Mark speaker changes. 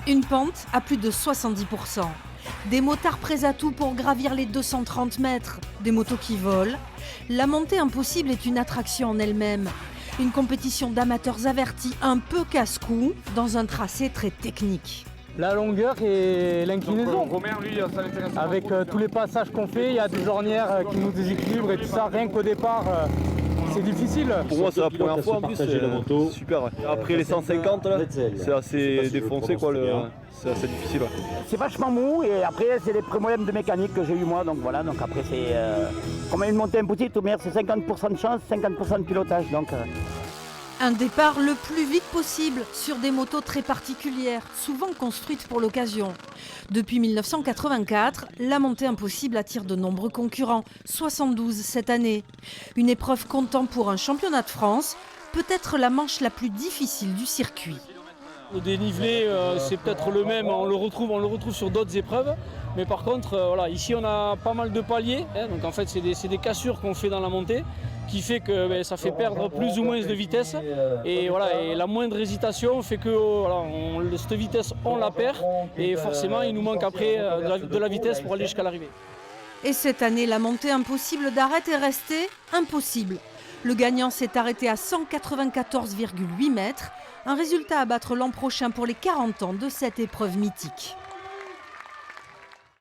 Speaker 1: Une pente à plus de 70%. Des motards prêts à tout pour gravir les 230 mètres. Des motos qui volent. La montée impossible est une attraction en elle-même. Une compétition d'amateurs avertis un peu casse-cou dans un tracé très technique.
Speaker 2: La longueur et l'inclinaison.
Speaker 3: Romain, lui, ça l'intéresse.
Speaker 2: Avec tous les passages qu'on fait, il y a des ornières qui nous déséquilibrent et tout ça. Rien qu'au départ, c'est difficile.
Speaker 4: Pour moi, c'est la première fois en plus, c'est
Speaker 5: la moto.
Speaker 4: super. Après les 150, là, c'est assez défoncé, quoi. C'est assez difficile.
Speaker 6: C'est vachement mou et après, c'est les problèmes de mécanique que j'ai eu moi. Donc voilà, donc après, c'est comme une montée impossible, tout meilleur, c'est 50% de chance, 50% de pilotage.
Speaker 1: Un départ le plus vite possible sur des motos très particulières, souvent construites pour l'occasion. Depuis 1984, la montée impossible attire de nombreux concurrents, 72 cette année. Une épreuve comptant pour un championnat de France, peut-être la manche la plus difficile du circuit.
Speaker 7: Le dénivelé, c'est peut-être le même, on le retrouve sur d'autres épreuves. Mais par contre, voilà, ici on a pas mal de paliers. Donc en fait, c'est des cassures qu'on fait dans la montée qui fait que ça fait perdre plus ou moins de vitesse. Et, voilà, et la moindre hésitation fait que cette vitesse, on la perd. Et forcément, il nous manque après de la vitesse pour aller jusqu'à l'arrivée.
Speaker 1: Et cette année, la montée impossible d'arrêt est restée impossible. Le gagnant s'est arrêté à 194,8 mètres. Un résultat à battre l'an prochain pour les 40 ans de cette épreuve mythique.